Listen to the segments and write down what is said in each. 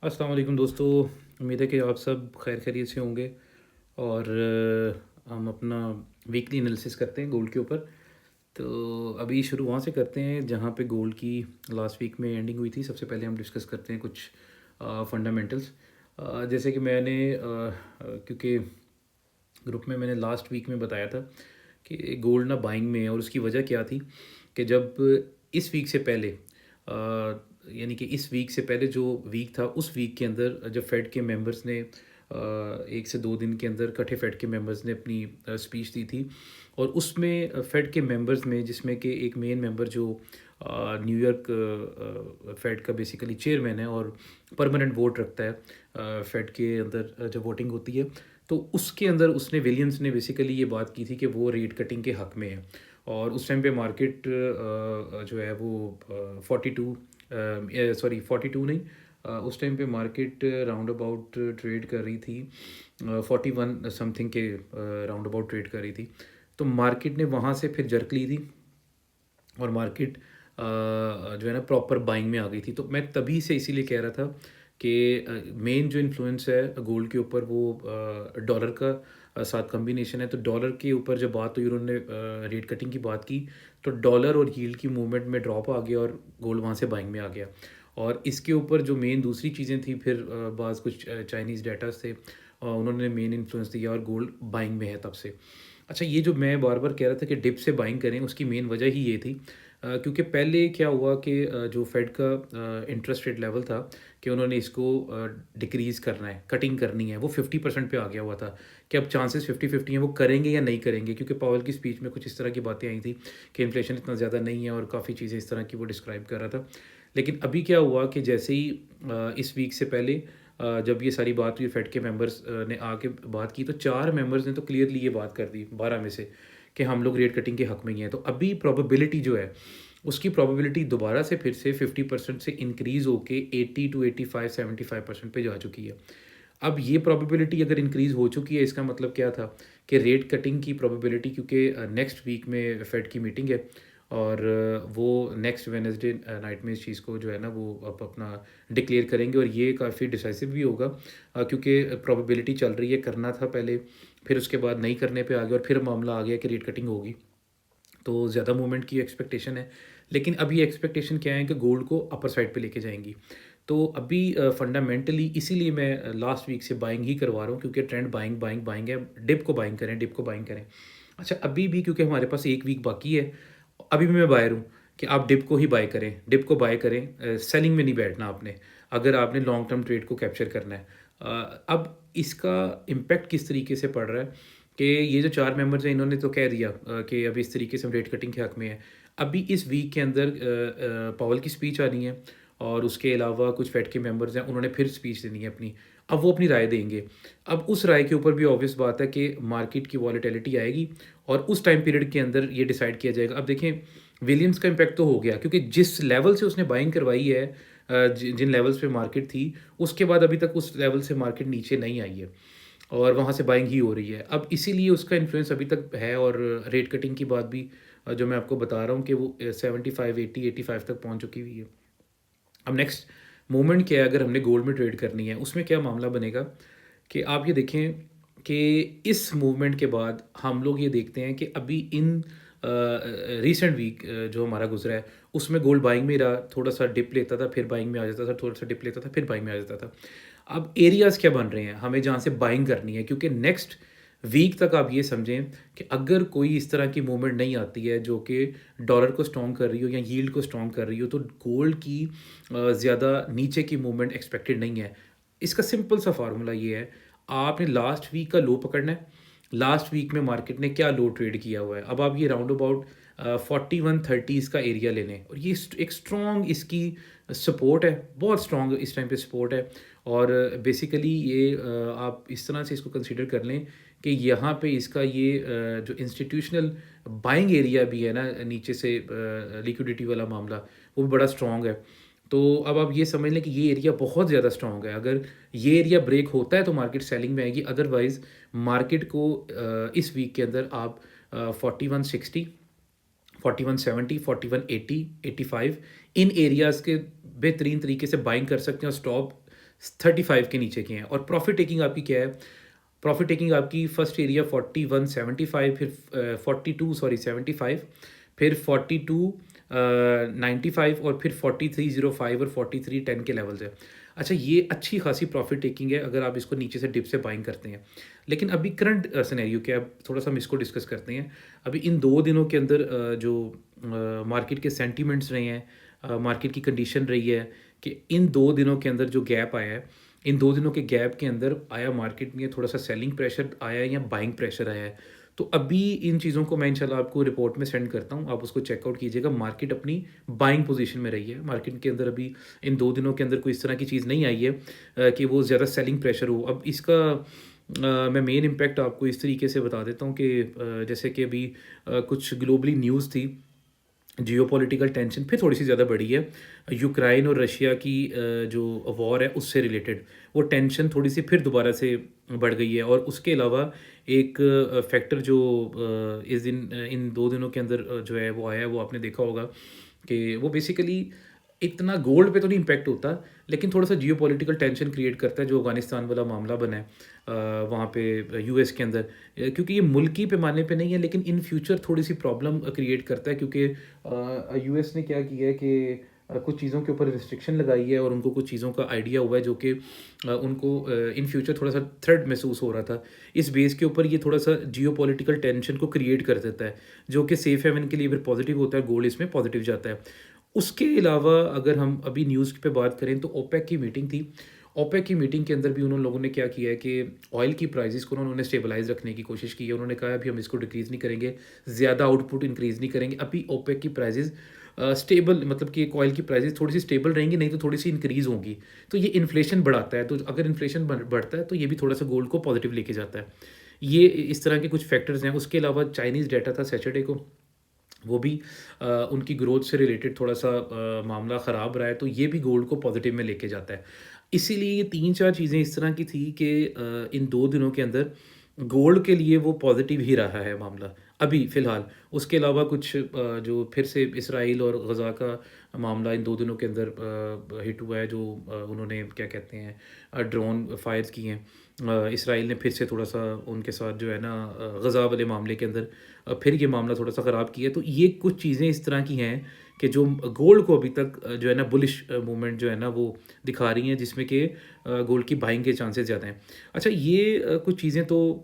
अस्सलाम वालेकुम दोस्तों। उम्मीद है कि आप सब खैर खैरियत से होंगे और हम अपना वीकली एनालिसिस करते हैं गोल्ड के ऊपर। तो अभी शुरू वहाँ से करते हैं जहाँ पे गोल्ड की लास्ट वीक में एंडिंग हुई थी। सबसे पहले हम डिस्कस करते हैं कुछ फंडामेंटल्स। जैसे कि मैंने क्योंकि ग्रुप में मैंने लास्ट वीक में बताया था कि गोल्ड ना बाइंग में है, और उसकी वजह क्या थी कि जब इस वीक से पहले यानी कि इस वीक से पहले जो वीक था उस वीक के अंदर जब फेड के मेंबर्स ने 1 से 2 दिन के अंदर इकट्ठे फेड के मेंबर्स ने अपनी स्पीच दी थी, और उसमें फेड के मेंबर्स में जिसमें कि एक मेन मेंबर जो न्यूयॉर्क फेड का बेसिकली चेयरमैन है और परमानेंट वोट रखता है फेड के अंदर जब वोटिंग होती है, तो उसके अंदर उसने विलियम्स ने बेसिकली ये बात की थी कि वो रेट कटिंग के हक में है। और उस टाइम पे मार्केट जो है वो 42 सॉरी 42 नहीं, उस टाइम पे मार्केट राउंड अबाउट ट्रेड कर रही थी 41 समथिंग के राउंड अबाउट ट्रेड कर रही थी। तो मार्केट ने वहाँ से फिर जर्क ली थी और मार्केट जो है ना प्रॉपर बाइंग में आ गई थी। तो मैं तभी से इसीलिए कह रहा था कि मेन जो इन्फ्लुएंस है गोल्ड के ऊपर वो डॉलर का साथ कॉम्बिनेशन है। तो डॉलर के ऊपर जब बात हुई, उन्होंने रेट कटिंग की बात की, तो डॉलर और यील्ड की मूवमेंट में ड्रॉप आ गया और गोल्ड वहाँ से बाइंग में आ गया। और इसके ऊपर जो मेन दूसरी चीज़ें थी, फिर बाज़ कुछ चाइनीज़ डेटास थे, उन्होंने मेन इन्फ्लुएंस दिया और गोल्ड बाइंग में है तब से। अच्छा, ये जो मैं बार-बार कह रहा था कि डिप से बाइंग करें, उसकी मेन वजह ही ये थी क्योंकि पहले क्या हुआ कि जो फेड का इंटरेस्ट रेट लेवल था कि उन्होंने इसको डिक्रीज़ करना है, कटिंग करनी है, वो 50% पे आ गया हुआ था कि अब चांसेस 50-50 हैं, वो करेंगे या नहीं करेंगे, क्योंकि पावेल की स्पीच में कुछ इस तरह की बातें आई थी कि इन्फ्लेशन इतना ज़्यादा नहीं है और काफ़ी चीज़ें इस तरह की वो डिस्क्राइब कर रहा था। लेकिन अभी क्या हुआ कि जैसे ही इस वीक से पहले जब ये सारी बात हुई, फेड के मेंबर्स ने आके बात की, तो 4 मेंबर्स ने तो क्लियरली ये बात कर दी 12 में से कि हम लोग रेट कटिंग के हक में ही हैं। तो अभी प्रोबेबिलिटी जो है, उसकी प्रोबेबिलिटी दोबारा से फिर से 50% से इंक्रीज़ होके 80 टू 85 75% पे जा चुकी है। अब ये प्रोबेबिलिटी अगर इंक्रीज़ हो चुकी है, इसका मतलब क्या था कि रेट कटिंग की प्रोबेबिलिटी, क्योंकि नेक्स्ट वीक में फेड की मीटिंग है और वो नेक्स्ट वेडनेसडे नाइट में इस चीज़ को जो है ना वो अब अपना डिक्लेयर करेंगे, और ये काफ़ी डिसाइसिव भी होगा क्योंकि प्रोबेबिलिटी चल रही है, करना था पहले, फिर उसके बाद नहीं करने पे आ गया और फिर मामला आ गया कि रेट कटिंग होगी। तो ज़्यादा मूवमेंट की एक्सपेक्टेशन है, लेकिन अभी एक्सपेक्टेशन क्या है कि गोल्ड को अपर साइड पे लेके जाएँगी। तो अभी फंडामेंटली इसीलिए मैं लास्ट वीक से बाइंग ही करवा रहा हूँ, क्योंकि ट्रेंड बाइंग, बाइंग, बाइंग है। डिप को बाइंग करें, डिप को बाइंग करें। अच्छा, अभी भी क्योंकि हमारे पास 1 वीक बाकी है, अभी भी मैं बायर हूँ कि आप डिप को ही बाय करें, डिप को बाय करें, सेलिंग में नहीं बैठना आपने, अगर आपने लॉन्ग टर्म ट्रेड को कैप्चर करना है। अब इसका इम्पैक्ट किस तरीके से पड़ रहा है कि ये जो 4 मेंबर्स हैं, इन्होंने तो कह दिया कि अब इस तरीके से हम रेट कटिंग के हक में हैं। अभी इस वीक के अंदर पावेल की स्पीच आनी है और उसके अलावा कुछ फेड के मेंबर्स हैं, उन्होंने फिर स्पीच देनी है अपनी। अब वो अपनी राय देंगे। अब उस राय के ऊपर भी ऑब्वियस बात है कि मार्केट की वॉलेटिलिटी आएगी और उस टाइम पीरियड के अंदर ये डिसाइड किया जाएगा। अब देखें, विलियम्स का इम्पैक्ट तो हो गया, क्योंकि जिस लेवल से उसने बाइंग करवाई है जिन लेवल्स पे मार्केट थी, उसके बाद अभी तक उस लेवल से मार्केट नीचे नहीं आई है और वहाँ से बाइंग ही हो रही है। अब इसीलिए उसका इन्फ्लुएंस अभी तक है, और रेट कटिंग की बात भी जो मैं आपको बता रहा हूँ कि वो 75, 80, 85 तक पहुँच चुकी हुई है। अब नेक्स्ट मूवमेंट क्या है, अगर हमने गोल्ड में ट्रेड करनी है, उसमें क्या मामला बनेगा कि आप ये देखें कि इस मूवमेंट के बाद हम लोग ये देखते हैं कि अभी इन रिसेंट वीक जो हमारा गुजरा है, उसमें गोल्ड बाइंग में रहा, थोड़ा सा डिप लेता था, फिर बाइंग में आ जाता था, थोड़ा सा डिप लेता था, फिर बाइंग में आ जाता था। अब एरियाज़ क्या बन रहे हैं हमें जहाँ से बाइंग करनी है, क्योंकि नेक्स्ट वीक तक आप ये समझें कि अगर कोई इस तरह की मूवमेंट नहीं आती है जो कि डॉलर को स्ट्रॉन्ग कर रही हो या यील्ड को स्ट्रॉन्ग कर रही हो, तो गोल्ड की ज़्यादा नीचे की मूवमेंट एक्सपेक्टेड नहीं है। इसका सिंपल सा फार्मूला ये है, आपने लास्ट वीक का लो पकड़ना है। लास्ट वीक में मार्केट ने क्या लो ट्रेड किया हुआ है, अब आप ये राउंड अबाउट 4130 का एरिया ले लें, और ये एक स्ट्रॉन्ग इसकी सपोर्ट है, बहुत स्ट्रॉन्ग इस टाइम पे सपोर्ट है। और बेसिकली ये आप इस तरह से इसको कंसीडर कर लें कि यहाँ पे इसका ये जो इंस्टीट्यूशनल बाइंग एरिया भी है ना, नीचे से लिक्विडिटी वाला मामला, वो भी बड़ा स्ट्रॉन्ग है। तो अब आप ये समझ लें कि ये एरिया बहुत ज़्यादा स्ट्रॉन्ग है। अगर ये एरिया ब्रेक होता है तो मार्केट सेलिंग में आएगी, अदरवाइज़ मार्केट को इस वीक के अंदर आप 4160, 4170, 4180, 85 इन एरियाज़ के बेहतरीन तरीके से बाइंग कर सकते हैं और स्टॉप 35 के नीचे के हैं। और प्रॉफिट टेकिंग आपकी क्या है? प्रॉफिट टेकिंग आपकी फर्स्ट एरिया 4175, फिर 42 सॉरी 75, फिर 42 95 और फिर 4305 और 4310 के लेवल्स है। अच्छा, ये अच्छी खासी प्रॉफिट टेकिंग है अगर आप इसको नीचे से डिप से बाइंग करते हैं। लेकिन अभी करंट सिनेरियो क्या है, थोड़ा सा हम इसको डिस्कस करते हैं। अभी इन 2 दिनों के अंदर जो मार्केट के सेंटिमेंट्स रहे हैं, मार्केट की कंडीशन रही है कि इन 2 दिनों के अंदर जो गैप आया है, इन 2 दिनों के गैप के अंदर आया मार्केट में थोड़ा सा सेलिंग प्रेशर आया है या बाइंग प्रेशर आया है। तो अभी इन चीज़ों को मैं इंशाल्लाह आपको रिपोर्ट में सेंड करता हूँ, आप उसको चेकआउट कीजिएगा। मार्केट अपनी बाइंग पोजीशन में रही है। मार्केट के अंदर अभी इन 2 दिनों के अंदर कोई इस तरह की चीज़ नहीं आई है कि वो ज़्यादा सेलिंग प्रेशर हो। अब इसका मैं मेन इम्पैक्ट आपको इस तरीके से बता देता हूँ कि जैसे कि अभी कुछ ग्लोबली न्यूज़ थी, जियोपॉलिटिकल टेंशन फिर थोड़ी सी ज़्यादा बढ़ी है। यूक्रेन और रशिया की जो वॉर है उससे रिलेटेड वो टेंशन थोड़ी सी फिर दोबारा से बढ़ गई है। और उसके अलावा एक फैक्टर जो इस दिन इन 2 दिनों के अंदर जो है वो आया है, वो आपने देखा होगा कि वो बेसिकली इतना गोल्ड पे तो नहीं इम्पैक्ट होता, लेकिन थोड़ा सा जियोपॉलिटिकल टेंशन क्रिएट करता है जो अफ़गानिस्तान वाला मामला बना है वहाँ पे यूएस के अंदर। क्योंकि ये मुल्की पैमाने पे नहीं है, लेकिन इन फ्यूचर थोड़ी सी प्रॉब्लम क्रिएट करता है, क्योंकि यूएस ने क्या किया है कि कुछ चीज़ों के ऊपर रिस्ट्रिक्शन लगाई है और उनको कुछ चीज़ों का आइडिया हुआ है जो कि उनको इन फ्यूचर थोड़ा सा थ्रेट महसूस हो रहा था। इस बेस के ऊपर ये थोड़ा सा जियोपॉलिटिकल टेंशन को क्रिएट कर देता है, जो कि सेफ हेवन के लिए फिर पॉजिटिव होता है, गोल्ड इसमें पॉजिटिव जाता है। उसके अलावा अगर हम अभी न्यूज़ पे बात करें तो ओपेक की मीटिंग थी। ओपेक की मीटिंग के अंदर भी उन लोगों ने क्या किया है कि ऑयल की प्राइसेस को उन्होंने स्टेबलाइज़ रखने की कोशिश की है। उन्होंने कहा है अभी हम इसको डिक्रीज़ नहीं करेंगे, ज़्यादा आउटपुट इंक्रीज़ नहीं करेंगे। अभी ओपेक की प्राइसेस स्टेबल, मतलब कि एक ऑयल की प्राइसेस थोड़ी सी स्टेबल रहेंगी, नहीं तो थोड़ी सी इंक्रीज़ होंगी। तो ये इन्फ्लेशन बढ़ाता है, तो अगर इन्फ्लेशन बढ़ता है तो ये भी थोड़ा सा गोल्ड को पॉजिटिव लेके जाता है। ये इस तरह के कुछ फैक्टर्स हैं। उसके अलावा चाइनीज़ डाटा था सैटरडे को, वो भी उनकी ग्रोथ से रिलेटेड थोड़ा सा मामला ख़राब रहा है, तो ये भी गोल्ड को पॉजिटिव में लेके जाता है। इसीलिए ये 3-4 चीज़ें इस तरह की थी कि इन 2 दिनों के अंदर गोल्ड के लिए वो पॉजिटिव ही रहा है मामला, अभी फ़िलहाल। उसके अलावा कुछ जो फिर से इसराइल और गज़ा का मामला इन 2 दिनों के अंदर हिट हुआ है, जो उन्होंने क्या कहते हैं ड्रोन फायर्स किए हैं। इसराइल ने फिर से थोड़ा-सा उनके साथ जो है ना गज़ा वाले मामले के अंदर फिर ये मामला थोड़ा-सा ख़राब किया। तो ये कुछ चीज़ें इस तरह की हैं कि जो गोल्ड को अभी तक जो है ना बुलिश मूवमेंट जो है ना वो दिखा रही हैं, जिसमें कि गोल्ड की बाइंग के चांसेस ज़्यादा हैं। अच्छा, ये कुछ चीज़ें तो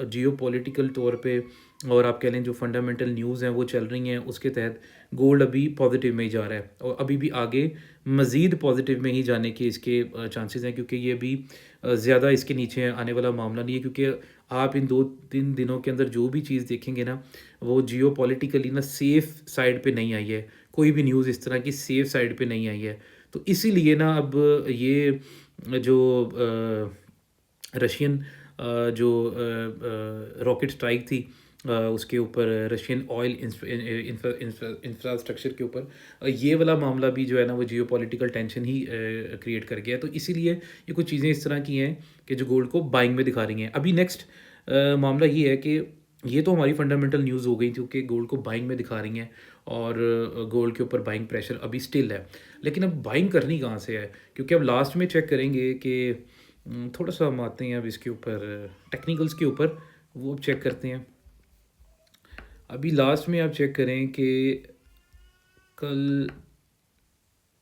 जियोपॉलिटिकल तौर पे और आप कह लें जो फंडामेंटल न्यूज़ हैं वो चल रही हैं, उसके तहत गोल्ड अभी पॉजिटिव में ही जा रहा है और अभी भी आगे मज़ीद पॉजिटिव में ही जाने के इसके चांसेस हैं, क्योंकि ये भी ज़्यादा इसके नीचे आने वाला मामला नहीं है। क्योंकि आप इन 2-3 दिनों के अंदर जो भी चीज़ देखेंगे ना, वो जियोपॉलिटिकली ना सेफ़ साइड पे नहीं आई है। कोई भी न्यूज़ इस तरह की सेफ़ साइड पे नहीं आई है। तो इसीलिए ना अब ये जो रशियन जो रॉकेट स्ट्राइक थी उसके ऊपर रशियन ऑयल इंफ्रास्ट्रक्चर के ऊपर, ये वाला मामला भी जो है ना वो जियोपॉलिटिकल टेंशन ही क्रिएट कर गया। तो इसीलिए ये कुछ चीज़ें इस तरह की हैं कि जो गोल्ड को बाइंग में दिखा रही हैं। अभी नेक्स्ट मामला ये है कि ये तो हमारी फंडामेंटल न्यूज़ हो गई थी कि गोल्ड को बाइंग में दिखा रही हैं और गोल्ड के ऊपर बाइंग प्रेशर अभी स्टिल है। लेकिन अब बाइंग करनी कहाँ से है? क्योंकि अब लास्ट में चेक करेंगे कि थोड़ा-सा हम आते हैं अब इसके ऊपर टेक्निकल्स के ऊपर, वो अब चेक करते हैं। अभी लास्ट में आप चेक करें कि कल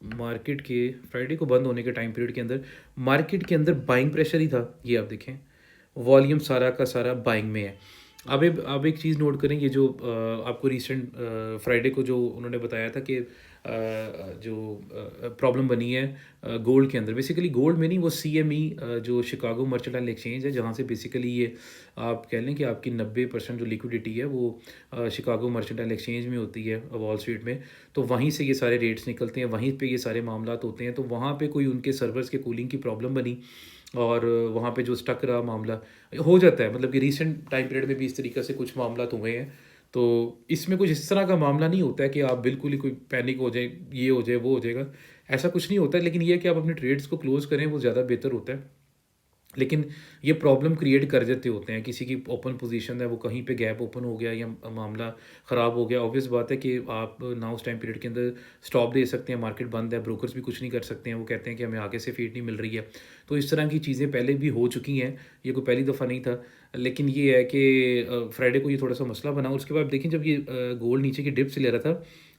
मार्केट के फ्राइडे को बंद होने के टाइम पीरियड के अंदर मार्केट के अंदर बाइंग प्रेशर ही था। ये आप देखें, वॉल्यूम सारा का सारा बाइंग में है। अब एक चीज़ नोट करें, ये जो आपको रिसेंट फ्राइडे को जो उन्होंने बताया था कि जो प्रॉब्लम बनी है गोल्ड के अंदर, बेसिकली गोल्ड में नहीं, वो सीएमई जो शिकागो मर्चेंटाइल एक्सचेंज है, जहाँ से बेसिकली ये आप कह लें कि आपकी 90% जो लिक्विडिटी है वो शिकागो मर्चेंटाइल एक्सचेंज में होती है वॉल स्ट्रीट में। तो वहीं से ये सारे रेट्स निकलते हैं, वहीं पे ये सारे मामलात होते हैं। तो वहाँ पे कोई उनके सर्वर्स के कूलिंग की प्रॉब्लम बनी और वहाँ पे जो स्टक रहा मामला हो जाता है, मतलब कि रीसेंट टाइम पीरियड में भी इस तरीके से कुछ मामला तो हुए हैं। तो इसमें कुछ इस तरह का मामला नहीं होता है कि आप बिल्कुल ही कोई पैनिक हो जाए, ये हो जाए, वो हो जाएगा, ऐसा कुछ नहीं होता है। लेकिन ये है कि आप अपने ट्रेड्स को क्लोज़ करें, वो ज़्यादा बेहतर होता है। लेकिन ये प्रॉब्लम क्रिएट कर देते होते हैं, किसी की ओपन पोजीशन है, वो कहीं पे गैप ओपन हो गया या मामला ख़राब हो गया, ऑब्वियस बात है कि आप ना उस टाइम पीरियड के अंदर स्टॉप दे सकते हैं, मार्केट बंद है, ब्रोकर्स भी कुछ नहीं कर सकते हैं, वो कहते हैं कि हमें आगे से फीड नहीं मिल रही है। तो इस तरह की चीज़ें पहले भी हो चुकी हैं, ये कोई पहली दफ़ा नहीं था। लेकिन ये है कि फ्राइडे को ये थोड़ा सा मसला बना, उसके बाद देखें जब ये गोल्ड नीचे की डिप्स ले रहा था,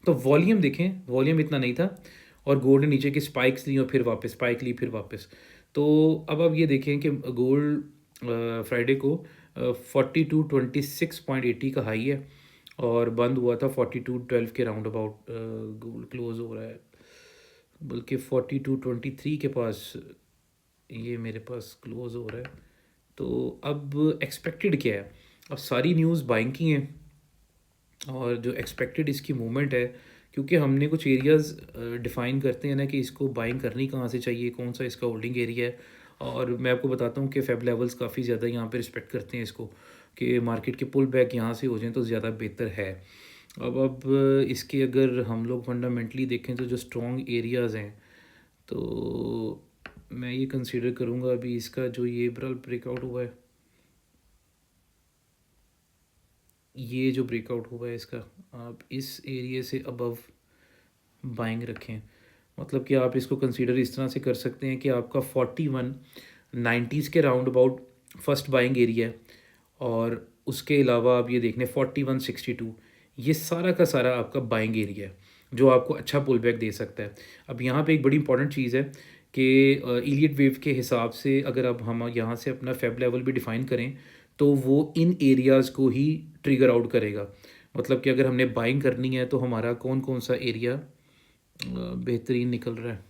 तो वॉल्यूम देखें, वॉल्यूम इतना नहीं था, और गोल्ड ने नीचे की स्पाइक्स ली और फिर वापस स्पाइक ली, फिर वापस। तो अब आप ये देखें कि गोल्ड फ्राइडे को 4226.80 का हाई है, और बंद हुआ था 4212 के राउंड अबाउट। गोल्ड क्लोज हो रहा है बल्कि 4223 के पास, ये मेरे पास क्लोज हो रहा है। तो अब एक्सपेक्टेड क्या है, अब सारी न्यूज़ बाइंग की हैं, और जो एक्सपेक्टेड इसकी मूवमेंट है, क्योंकि हमने कुछ एरियाज़ डिफ़ाइन करते हैं ना कि इसको बाइंग करनी कहाँ से चाहिए, कौन सा इसका होल्डिंग एरिया है। और मैं आपको बताता हूँ कि फेब लेवल्स काफ़ी ज़्यादा यहाँ पे रिस्पेक्ट करते हैं इसको, कि मार्केट के पुल बैक यहाँ से हो जाएँ तो ज़्यादा बेहतर है। अब इसके अगर हम लोग फंडामेंटली देखें तो जो स्ट्रॉन्ग एरियाज़ हैं, तो मैं ये कंसीडर करूँगा अभी इसका जो ये ब्रेकआउट हुआ है, ये जो ब्रेकआउट हुआ है इसका, आप इस एरिया से अबव बाइंग रखें। मतलब कि आप इसको कंसीडर इस तरह से कर सकते हैं कि आपका 4190s के round about first buying area है, और उसके अलावा आप ये देख लें 4162, ये सारा का सारा आपका बाइंग एरिया है जो आपको अच्छा पुल बैक दे सकता है। अब यहाँ पे एक बड़ी इंपॉर्टेंट चीज़ है कि इलियट वेव के हिसाब से अगर अब हम यहाँ से अपना फेब लेवल भी डिफ़ाइन करें, तो वो इन एरियाज़ को ही ट्रिगर आउट करेगा। मतलब कि अगर हमने बाइंग करनी है तो हमारा कौन कौन सा एरिया बेहतरीन निकल रहा है,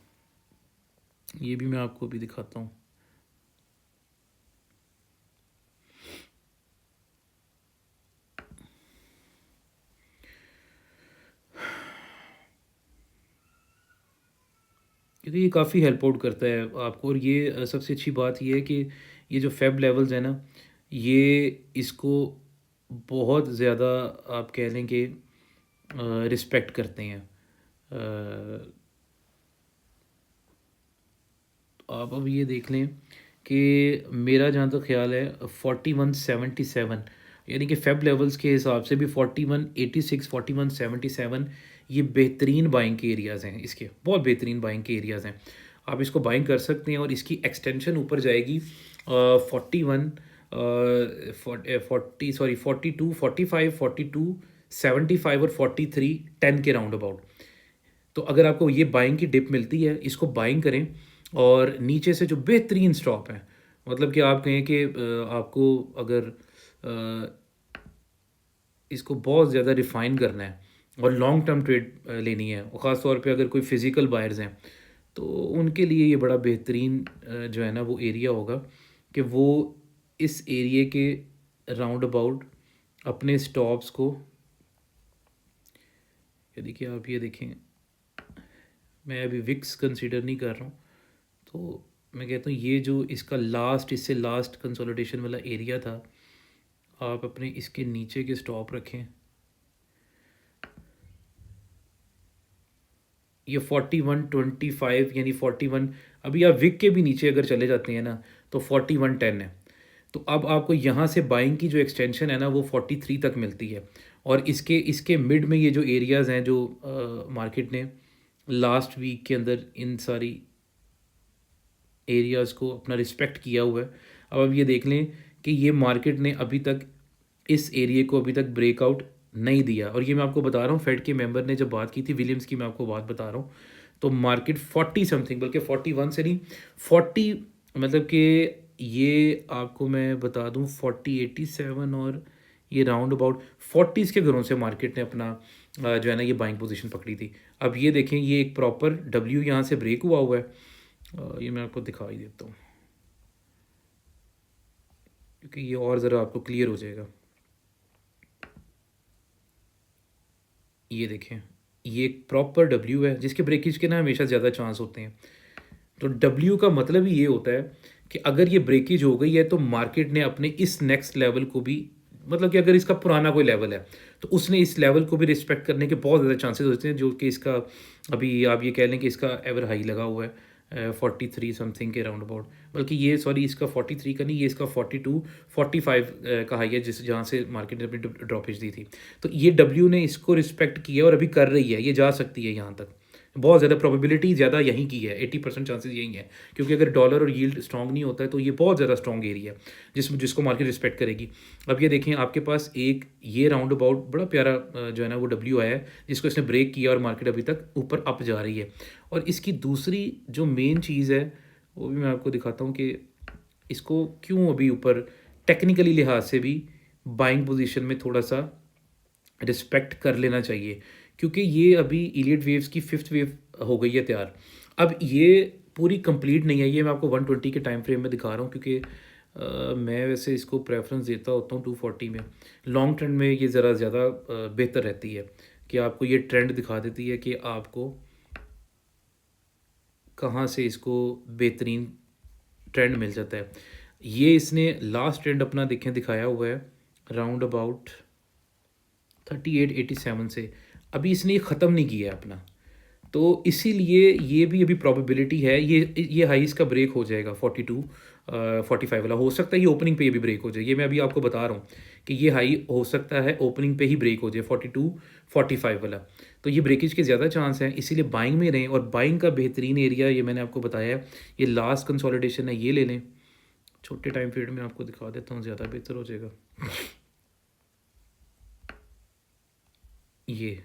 ये भी मैं आपको अभी दिखाता हूँ। क्योंकि ये काफ़ी हेल्प आउट करता है आपको, और ये सबसे अच्छी बात ये है कि ये जो फेब लेवल्स है ना, ये इसको बहुत ज़्यादा आप कह लें कि रिस्पेक्ट करते हैं। आप अब ये देख लें कि मेरा जहाँ तक ख्याल है 4177, यानी कि फेब लेवल्स के हिसाब से भी 4186 4177 ये बेहतरीन बाइंग के एरियाज़ हैं, इसके बहुत बेहतरीन बाइंग के एरियाज़ हैं। आप इसको बाइंग कर सकते हैं, और इसकी एक्सटेंशन ऊपर जाएगी 41 40 सॉरी 42 45 42 75 और 43 10 के राउंड अबाउट। तो अगर आपको ये बाइंग की डिप मिलती है, इसको बाइंग करें, और नीचे से जो बेहतरीन स्टॉप है, मतलब कि आप कहें कि आपको अगर इसको बहुत ज़्यादा रिफ़ाइन करना है और लॉन्ग टर्म ट्रेड लेनी है, और ख़ास तौर पे अगर कोई फ़िज़िकल बायर्स हैं, तो उनके लिए ये बड़ा बेहतरीन जो है ना वो एरिया होगा कि वो इस एरिया के राउंड अबाउट अपने स्टॉप्स को, यदि कि आप ये देखें, मैं अभी विक्स कंसीडर नहीं कर रहा हूँ, तो मैं कहता हूँ ये जो इसका लास्ट, इससे लास्ट कंसोलिडेशन वाला एरिया था, आप अपने इसके नीचे के स्टॉप रखें। ये 4125 यानी 41, अभी आप विक के भी नीचे अगर चले जाते हैं ना तो 4110 है। तो अब आपको यहाँ से बाइंग की जो एक्सटेंशन है ना वो 43 तक मिलती है, और इसके इसके मिड में ये जो एरियाज़ हैं जो मार्केट ने लास्ट वीक के अंदर इन सारी एरियाज़ को अपना रिस्पेक्ट किया हुआ है। अब ये देख लें कि ये मार्केट ने अभी तक इस एरिया को अभी तक ब्रेकआउट नहीं दिया, और ये मैं आपको बता रहा हूँ फेड के मेंबर ने जब बात की थी, विलियम्स की मैं आपको बात बता रहा हूँ, तो मार्केट 40 समथिंग, बल्कि 41 से नहीं 40, मतलब कि ये आपको मैं बता दूँ 4087, और ये राउंड अबाउट 40s के घरों से मार्केट ने अपना जो है ना ये बाइंग पोजीशन पकड़ी थी। अब ये देखें, ये एक प्रॉपर डब्ल्यू यहाँ से ब्रेक हुआ हुआ है, ये मैं आपको दिखा ही देता हूँ क्योंकि ये और ज़रा आपको क्लियर हो जाएगा। ये देखें, ये एक प्रॉपर डब्ल्यू है जिसके ब्रेकेज के ना हमेशा ज़्यादा चांस होते हैं। तो डब्ल्यू का मतलब ही ये होता है कि अगर ये ब्रेकेज हो गई है तो मार्केट ने अपने इस नेक्स्ट लेवल को भी, मतलब कि अगर इसका पुराना कोई लेवल है तो उसने इस लेवल को भी रिस्पेक्ट करने के बहुत ज़्यादा चांसेस होते हैं, जो कि इसका अभी आप ये कह लें कि इसका एवर हाई लगा हुआ है। 43 समथिंग के राउंड अबाउट, बल्कि ये सॉरी इसका 43 का नहीं, ये इसका 42 45 का हाई है, जिस जहाँ से मार्केट ने अपनी ड्रॉपिश दी थी। तो ये डब्ल्यू ने इसको रिस्पेक्ट किया और अभी कर रही है, ये जा सकती है यहाँ तक। बहुत ज़्यादा प्रोबेबिलिटी ज़्यादा यहीं की है, 80% चांसेस यही है, क्योंकि अगर डॉलर और यील्ड स्ट्रॉन्ग नहीं होता है तो ये बहुत ज़्यादा स्ट्रॉन्ग एरिया है जिसको मार्केट रिस्पेक्ट करेगी। अब ये देखें, आपके पास एक ये राउंड अबाउट बड़ा प्यारा जो है ना वो डब्ल्यू आया है, जिसको इसने ब्रेक किया और मार्केट अभी तक ऊपर अप जा रही है। और इसकी दूसरी जो मेन चीज़ है वो भी मैं आपको दिखाता हूँ कि इसको क्यों अभी ऊपर टेक्निकली लिहाज से भी बाइंग पोजीशन में थोड़ा सा रिस्पेक्ट कर लेना चाहिए, क्योंकि ये अभी इलियट वेव्स की 5th वेव हो गई है तैयार। अब ये पूरी कंप्लीट नहीं है, ये मैं आपको 120 के टाइम फ्रेम में दिखा रहा हूँ, क्योंकि मैं वैसे इसको प्रेफरेंस देता होता हूँ 240 में। लॉन्ग ट्रेंड में ये ज़रा ज़्यादा बेहतर रहती है कि आपको ये ट्रेंड दिखा देती है कि आपको कहाँ से इसको बेहतरीन ट्रेंड मिल जाता है। ये इसने लास्ट ट्रेंड अपना दिखाया हुआ है राउंड अबाउट 3887 से, अभी इसने ये ख़त्म नहीं किया है अपना, तो इसीलिए ये भी अभी प्रोबेबिलिटी है ये हाई इसका ब्रेक हो जाएगा 42 45 वाला। हो सकता है ये ओपनिंग पे ये भी ब्रेक हो जाए, ये मैं अभी आपको बता रहा हूँ कि ये हाई हो सकता है ओपनिंग पे ही ब्रेक हो जाए 42 45 वाला। तो ये ब्रेकेज के ज़्यादा चांस हैं, इसीलिए बाइंग में रहें। और बाइंग का बेहतरीन एरिया ये मैंने आपको बताया है, ये लास्ट कंसोलिडेशन है, ये ले लें। छोटे टाइम पीरियड में आपको दिखा देता हूँ, ज़्यादा बेहतर हो जाएगा। ये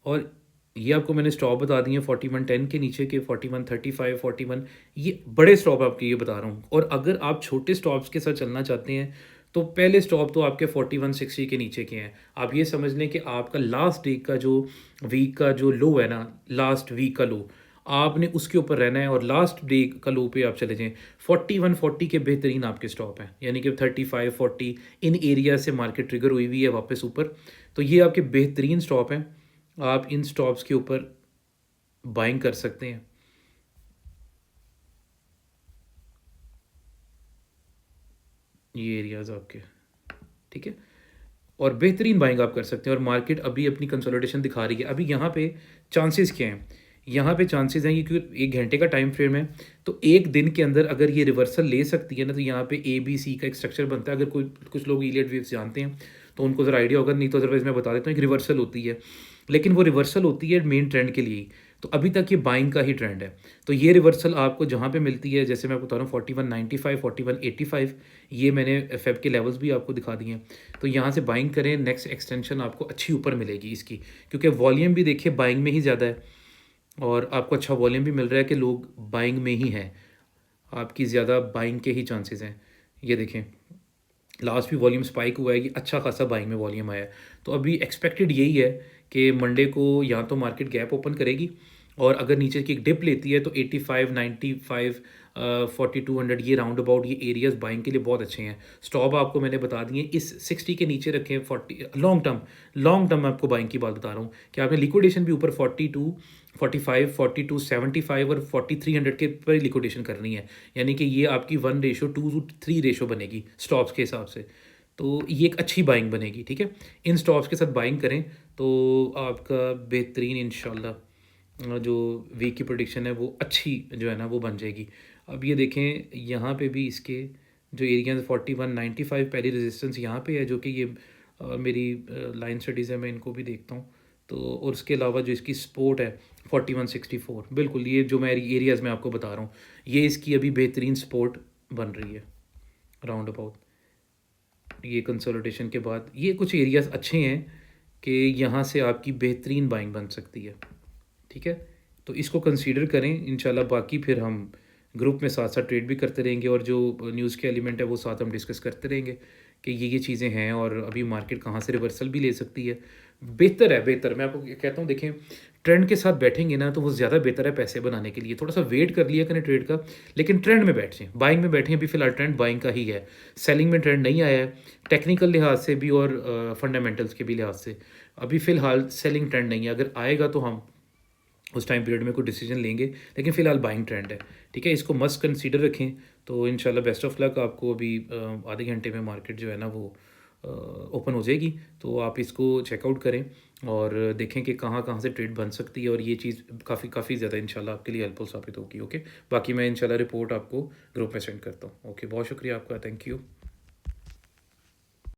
और ये आपको मैंने स्टॉप बता दिए 4110 के नीचे के 4135 41, ये बड़े स्टॉप आपके ये बता रहा हूँ। और अगर आप छोटे स्टॉप्स के साथ चलना चाहते हैं तो पहले स्टॉप तो आपके 4160 के नीचे के हैं। आप ये समझ लें कि आपका लास्ट डे का जो वीक का जो लो है ना, लास्ट वीक का लो, आपने उसके ऊपर रहना है और लास्ट डे का लो पे आप चले जाएँ। 4140 के बेहतरीन आपके स्टॉप हैं, यानी कि 35 40 इन एरिया से मार्केट ट्रिगर हुई हुई है वापस ऊपर, तो ये आपके बेहतरीन स्टॉप हैं। आप इन स्टॉप्स के ऊपर बाइंग कर सकते हैं। ये एरियाज आपके, ठीक है, और बेहतरीन बाइंग आप कर सकते हैं। और मार्केट अभी अपनी कंसोलिडेशन दिखा रही है। अभी यहाँ पे चांसेस क्या हैं, यहाँ पे चांसेस हैं, ये क्योंकि 1 घंटे का टाइम फ्रेम है, तो एक दिन के अंदर अगर ये रिवर्सल ले सकती है ना, तो यहाँ पे ABC का एक स्ट्रक्चर बनता है। अगर कोई कुछ लोग इलियट वेव्स जानते हैं तो उनको ज़रा आइडिया होगा, नहीं तो अदरवाइज़ मैं बता देता हूँ। एक रिवर्सल होती है, लेकिन वो रिवर्सल होती है मेन ट्रेंड के लिए, तो अभी तक ये बाइंग का ही ट्रेंड है। तो ये रिवर्सल आपको जहाँ पे मिलती है, जैसे मैं आपको बता रहा हूँ 4195 4185, ये मैंने फेब के लेवल्स भी आपको दिखा दिए हैं। तो यहाँ से बाइंग करें, नेक्स्ट एक्सटेंशन आपको अच्छी ऊपर मिलेगी इसकी, क्योंकि वॉल्यूम भी देखिए बाइंग में ही ज़्यादा है और आपको अच्छा वॉल्यूम भी मिल रहा है कि लोग बाइंग में ही हैं, आपकी ज़्यादा बाइंग के ही चांसेस हैं। ये देखें, लास्ट भी वॉल्यूम स्पाइक हुआ है, कि अच्छा खासा बाइंग में वॉल्यूम आया है। तो अभी एक्सपेक्टेड यही है कि मंडे को या तो मार्केट गैप ओपन करेगी, और अगर नीचे की एक डिप लेती है तो 85 95 4200 ये राउंड अबाउट ये एरियाज बाइंग के लिए बहुत अच्छे हैं। स्टॉप आपको मैंने बता दिए, इस 60 के नीचे रखें। 40 लॉन्ग टर्म मैं आपको बाइंग की बात बता रहा हूँ कि आपने लिक्विडेशन भी ऊपर 42 45 42 75 और 4300 के पर लिक्विडेशन करनी है, यानी कि ये आपकी 1:2 to 3 रेशो बनेगी स्टॉप्स के हिसाब से। तो ये एक अच्छी बाइंग बनेगी, ठीक है। इन स्टॉप्स के साथ बाइंग करें तो आपका बेहतरीन इंशाल्लाह जो वीक की प्रोडिक्शन है वो अच्छी जो है ना वो बन जाएगी। अब ये देखें, यहाँ पे भी इसके जो एरियाज 4195 पहली रेजिस्टेंस यहाँ पे है, जो कि ये मेरी लाइन स्टडीज़ है, मैं इनको भी देखता हूँ। तो और उसके अलावा जो इसकी सपोर्ट है 4164, बिल्कुल ये जो मैं एरियाज़ में आपको बता रहा हूँ, ये इसकी अभी बेहतरीन सपोर्ट बन रही है राउंड अबाउट। ये कंसोलिडेशन के बाद ये कुछ एरियाज़ अच्छे हैं कि यहाँ से आपकी बेहतरीन बाइंग बन सकती है, ठीक है। तो इसको कंसीडर करें इंशाल्लाह। बाकी फिर हम ग्रुप में साथ साथ ट्रेड भी करते रहेंगे, और जो न्यूज़ के एलिमेंट है वो साथ हम डिस्कस करते रहेंगे कि ये चीज़ें हैं, और अभी मार्केट कहाँ से रिवर्सल भी ले सकती है। बेहतर है, बेहतर मैं आपको कहता हूँ, देखें ट्रेंड के साथ बैठेंगे ना तो वो ज़्यादा बेहतर है पैसे बनाने के लिए। थोड़ा सा वेट कर लिया करें ट्रेड का, लेकिन ट्रेंड में बैठ जाएँ। बाइंग में बैठें, अभी फिलहाल ट्रेंड बाइंग का ही है, सेलिंग में ट्रेंड नहीं आया है टेक्निकल लिहाज से भी और फंडामेंटल्स के भी लिहाज से। अभी फ़िलहाल सेलिंग ट्रेंड नहीं है, अगर आएगा तो हम उस टाइम पीरियड में कोई डिसीजन लेंगे, लेकिन फ़िलहाल बाइंग ट्रेंड है, ठीक है। इसको मस्ट कंसीडर रखें। तो इंशाल्लाह बेस्ट ऑफ लक आपको। अभी आधे घंटे में मार्केट जो है ना वो ओपन हो जाएगी, तो आप इसको चेकआउट करें और देखें कि कहाँ कहाँ से ट्रेड बन सकती है, और ये चीज़ काफ़ी काफ़ी ज़्यादा इंशाल्लाह आपके लिए हेल्पफुल साबित होगी। ओके, बाकी मैं इंशाल्लाह रिपोर्ट आपको ग्रुप में सेंड करता हूँ। ओके, बहुत शुक्रिया आपका, थैंक यू।